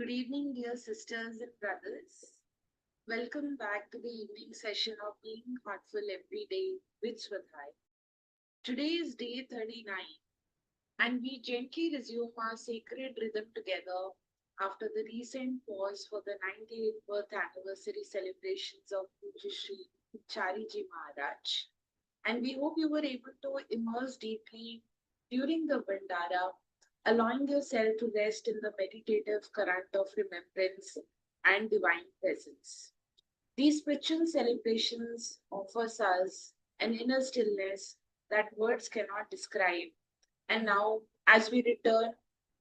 Good evening, dear sisters and brothers. Welcome back to the evening session of Being Heartful Every Day with Swadhyaya. Today is day 39, and we gently resume our sacred rhythm together after the recent pause for the 98th birth anniversary celebrations of Pujya Shri Chariji Maharaj. And we hope you were able to immerse deeply during the Vandara, allowing yourself to rest in the meditative current of remembrance and divine presence. These spiritual celebrations offers us an inner stillness that words cannot describe. And now, as we return,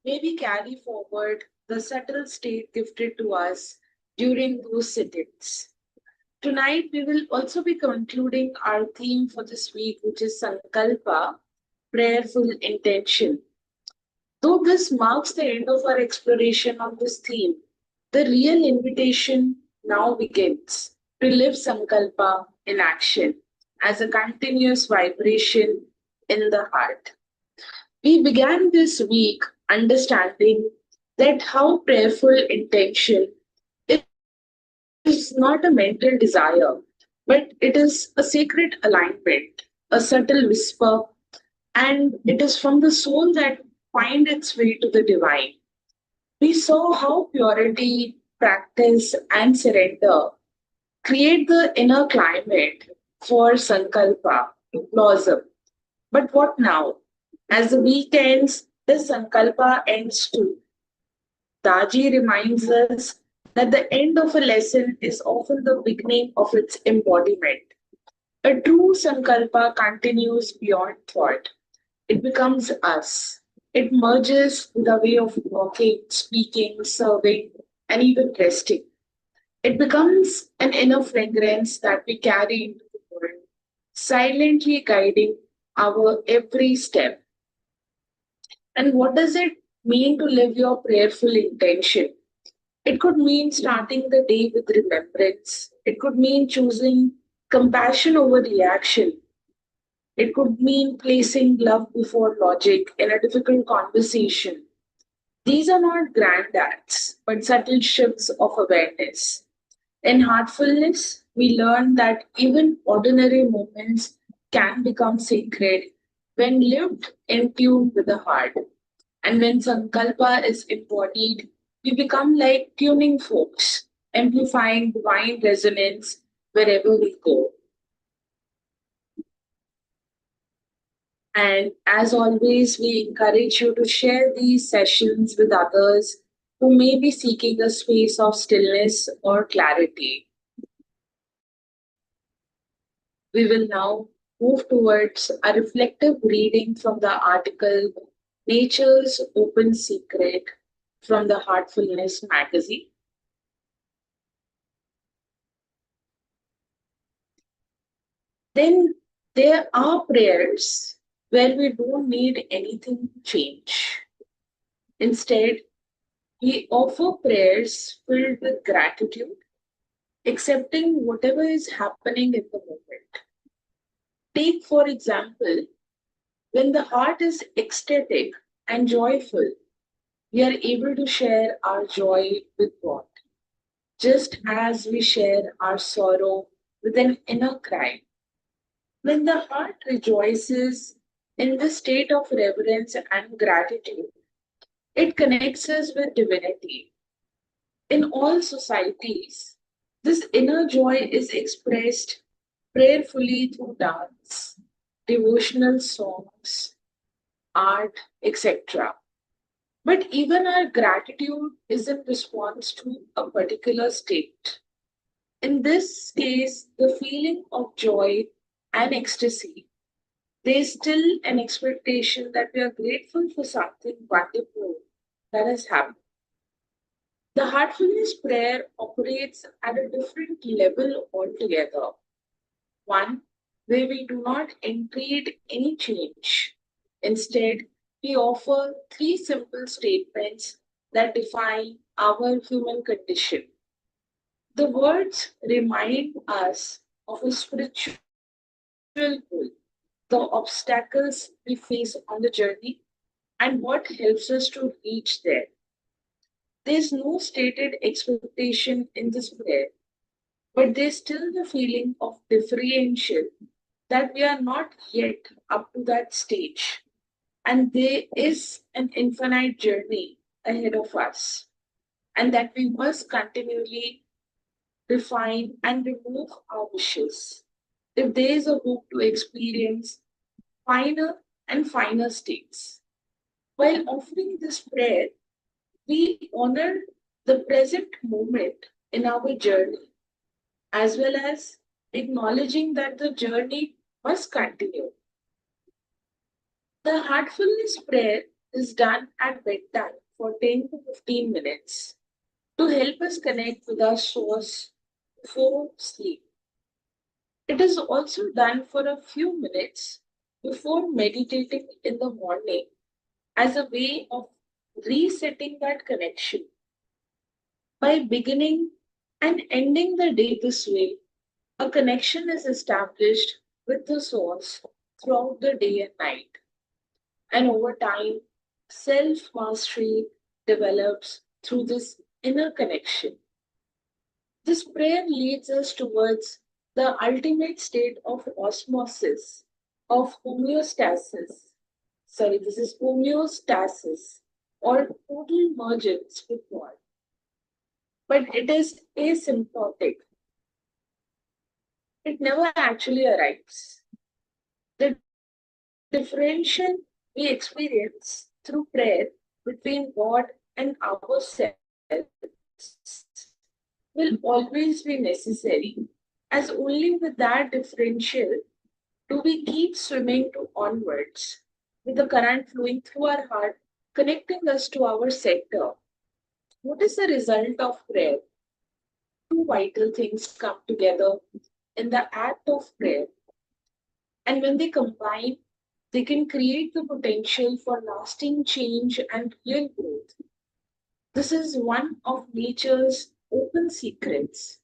may we carry forward the subtle state gifted to us during those sittings. Tonight, we will also be concluding our theme for this week, which is Sankalpa, prayerful intention. Though this marks the end of our exploration on this theme, the real invitation now begins to live Sankalpa in action as a continuous vibration in the heart. We began this week understanding that how prayerful intention is not a mental desire, but it is a sacred alignment, a subtle whisper, and it is from the soul that find its way to the divine. We saw how purity, practice, and surrender create the inner climate for Sankalpa to blossom. But what now? As the week ends, this Sankalpa ends too. Daji reminds us that the end of a lesson is often the beginning of its embodiment. A true Sankalpa continues beyond thought. It becomes us. It merges with the way of walking, speaking, serving, and even resting. It becomes an inner fragrance that we carry into the world, silently guiding our every step. And what does it mean to live your prayerful intention? It could mean starting the day with remembrance. It could mean choosing compassion over reaction. It could mean placing love before logic in a difficult conversation. These are not grand acts, but subtle shifts of awareness. In heartfulness, we learn that even ordinary moments can become sacred when lived in tune with the heart. And when Sankalpa is embodied, we become like tuning forks, amplifying divine resonance wherever we go. And as always, we encourage you to share these sessions with others who may be seeking a space of stillness or clarity. We will now move towards a reflective reading from the article Nature's Open Secret from the Heartfulness magazine. Then there are prayers where we don't need anything to change. Instead, we offer prayers filled with gratitude, accepting whatever is happening in the moment. Take, for example, when the heart is ecstatic and joyful, we are able to share our joy with God, just as we share our sorrow with an inner cry. When the heart rejoices in the state of reverence and gratitude, it connects us with divinity. In all societies, this inner joy is expressed prayerfully through dance, devotional songs, art, etc. But even our gratitude is in response to a particular state. In this case, the feeling of joy and ecstasy, there is still an expectation that we are grateful for something wonderful that has happened. The heartfulness prayer operates at a different level altogether, one where we do not entreat any change. Instead, we offer three simple statements that define our human condition. The words remind us of a spiritual goal, the obstacles we face on the journey, and what helps us to reach there. There's no stated expectation in this prayer, but there's still the feeling of differential that we are not yet up to that stage. And there is an infinite journey ahead of us, and that we must continually refine and remove our wishes. If there is a hope to experience finer and finer states. While offering this prayer, we honor the present moment in our journey, as well as acknowledging that the journey must continue. The heartfulness prayer is done at bedtime for 10 to 15 minutes to help us connect with our source before sleep. It is also done for a few minutes before meditating in the morning as a way of resetting that connection. By beginning and ending the day this way, a connection is established with the source throughout the day and night. And over time, self mastery develops through this inner connection. This prayer leads us towards the ultimate state of osmosis, of homeostasis. Sorry, this is homeostasis or total mergence with God. But it is asymptotic. It never actually arrives. The differential we experience through prayer between God and ourselves will always be necessary, as only with that differential do we keep swimming to onwards, with the current flowing through our heart, connecting us to our center. What is the result of prayer? Two vital things come together in the act of prayer, and when they combine, they can create the potential for lasting change and real growth. This is one of nature's open secrets.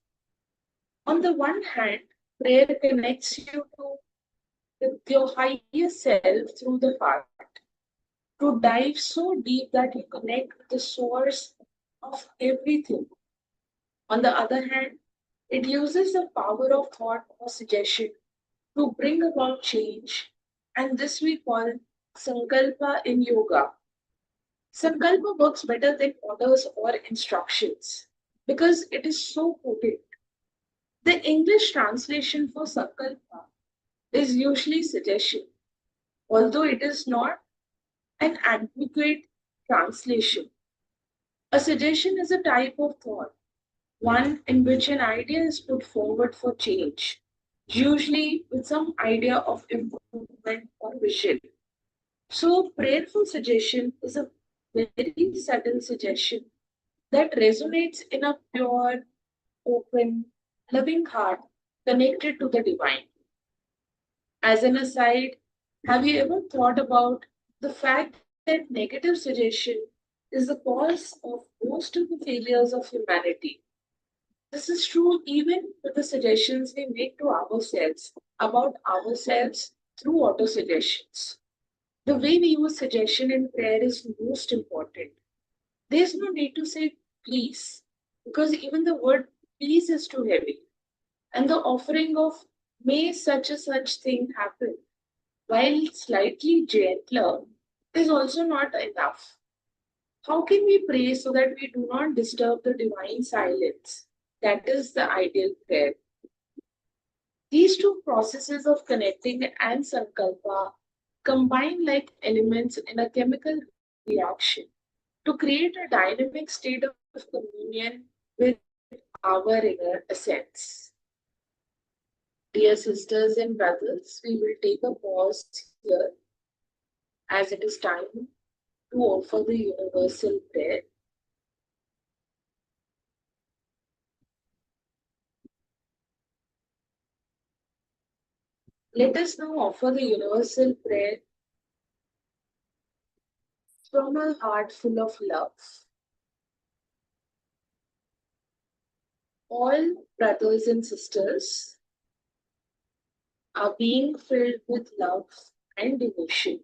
On the one hand, prayer connects you to with your higher self through the heart, to dive so deep that you connect with the source of everything. On the other hand, it uses the power of thought or suggestion to bring about change, and this we call Sankalpa in yoga. Sankalpa works better than orders or instructions because it is so potent. The English translation for Sankalpa is usually suggestion, although it is not an adequate translation. A suggestion is a type of thought, one in which an idea is put forward for change, usually with some idea of improvement or vision. So, prayerful suggestion is a very subtle suggestion that resonates in a pure, open, loving heart connected to the divine. As an aside, have you ever thought about the fact that negative suggestion is the cause of most of the failures of humanity? This is true even with the suggestions we make to ourselves about ourselves through autosuggestions. The way we use suggestion in prayer is most important. There's no need to say please, because even the word please is too heavy. And the offering of may such a such thing happen, while slightly gentler, is also not enough. How can we pray so that we do not disturb the divine silence? That is the ideal prayer. These two processes of connecting and sankalpa combine like elements in a chemical reaction to create a dynamic state of communion with our inner essence. Dear sisters and brothers, we will take a pause here as it is time to offer the universal prayer. Let us now offer the universal prayer from a heart full of love. All brothers and sisters are being filled with love and devotion,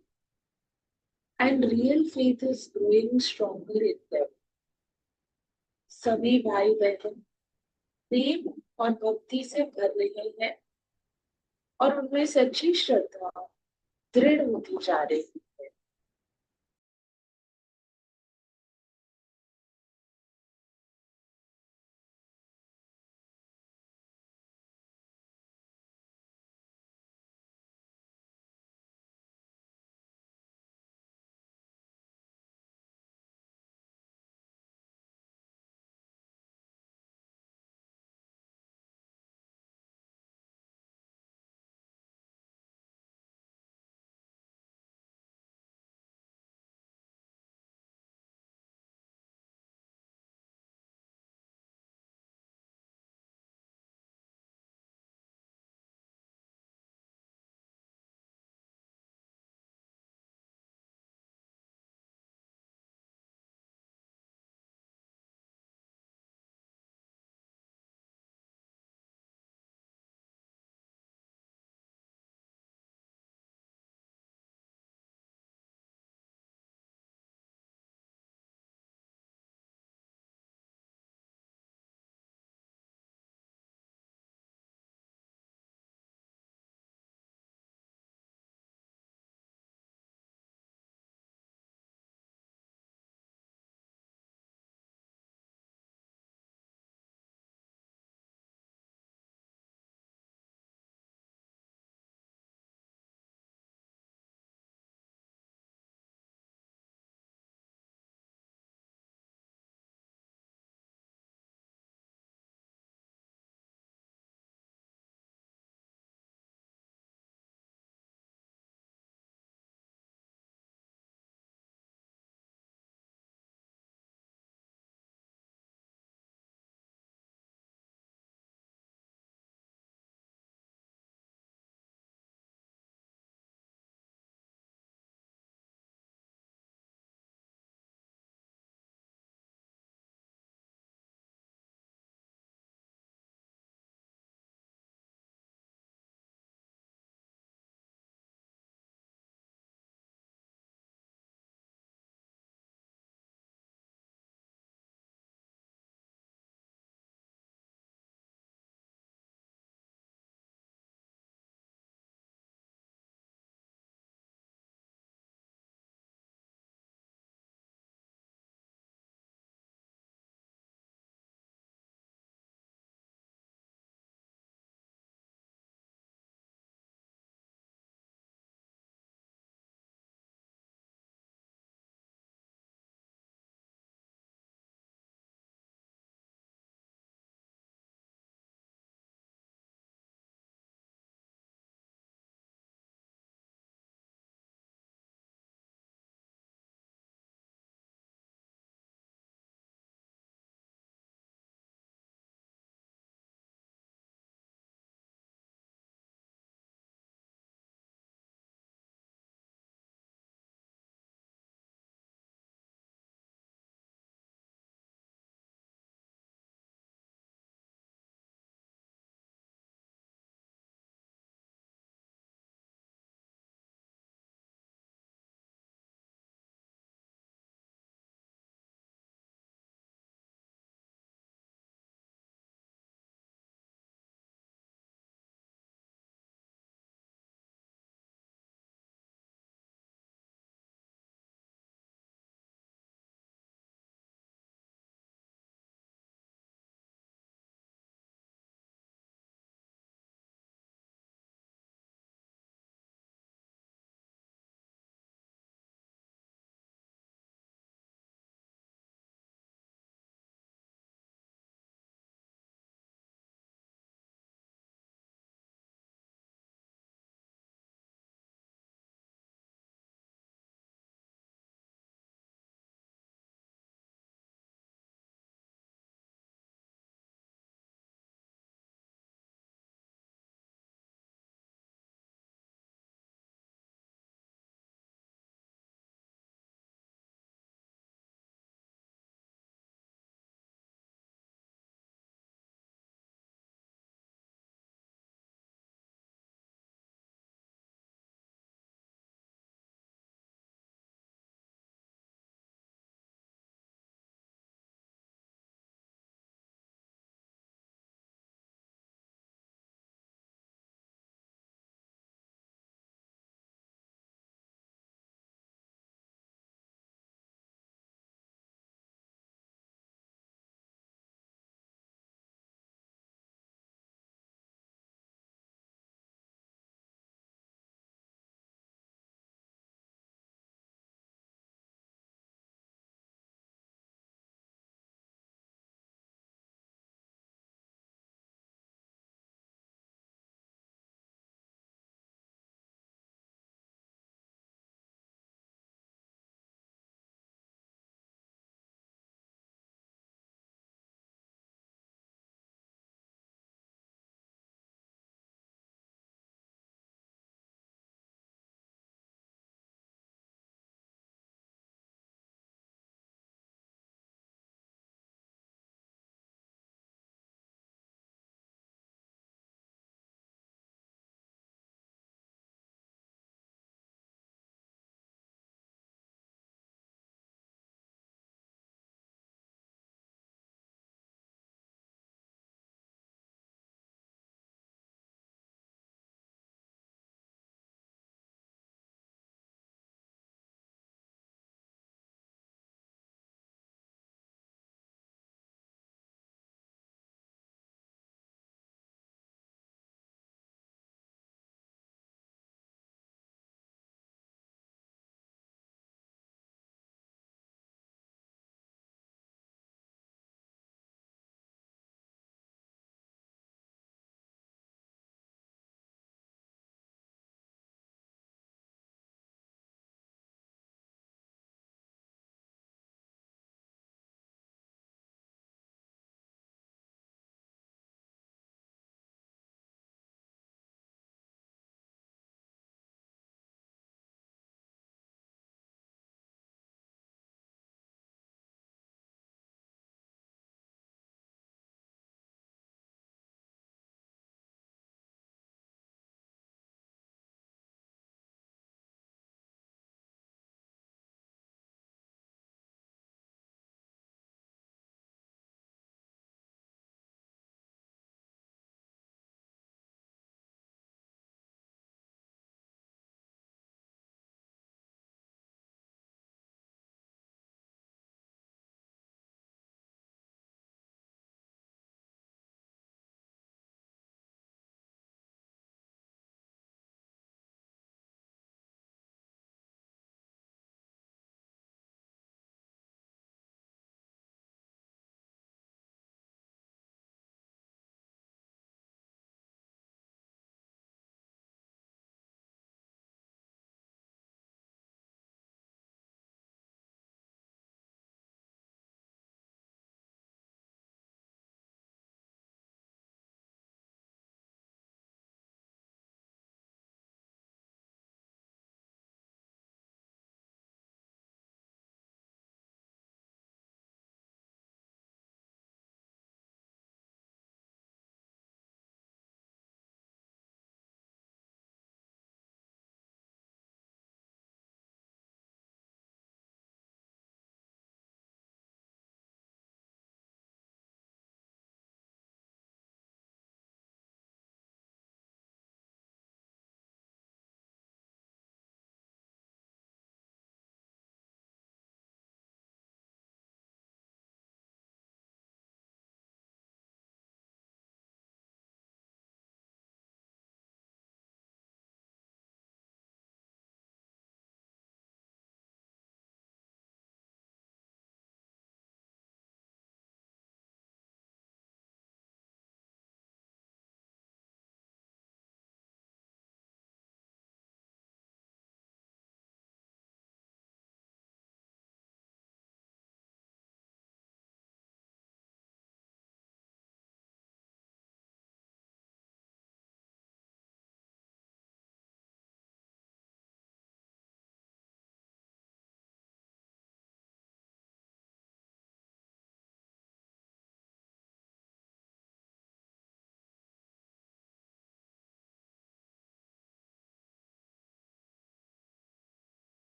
and real faith is growing stronger in them. सभी भाई बहन प्रेम और भक्ति से भर रहे हैं और उनमें सच्ची श्रद्धा दृढ़ होती जा रही है।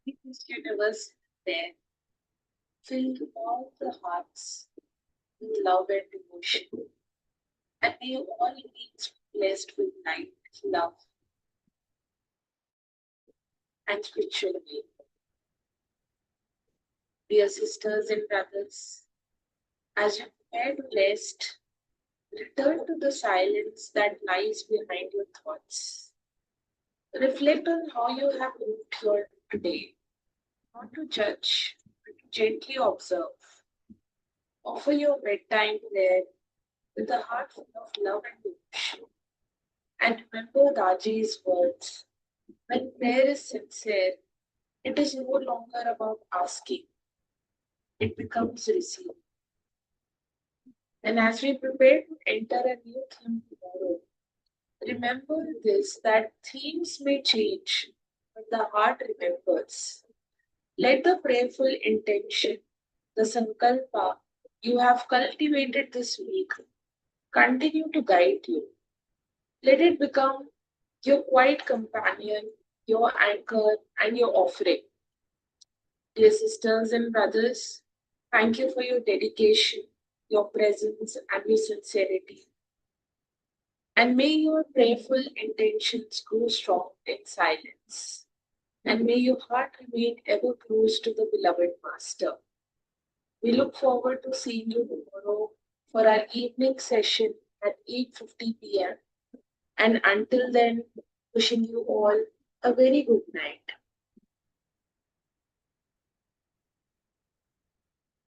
this universe there, fill all the hearts with love and devotion. And may all beings be blessed with light, love, and spiritual awakening. Dear sisters and brothers, as you prepare to rest, return to the silence that lies behind your thoughts. Reflect on how you have moved here today, not to judge, but to gently observe. Offer your bedtime prayer with a heart full of love and devotion. And remember Daji's words: when prayer is sincere, it is no longer about asking, it becomes receiving. And as we prepare to enter a new theme tomorrow, remember this, that themes may change, but the heart remembers. Let the prayerful intention, the Sankalpa you have cultivated this week, continue to guide you. Let it become your quiet companion, your anchor, and your offering. Dear sisters and brothers, thank you for your dedication, your presence, and your sincerity. And may your prayerful intentions grow strong in silence. And may your heart remain ever close to the beloved Master. We look forward to seeing you tomorrow for our evening session at 8:50 p.m. And until then, wishing you all a very good night.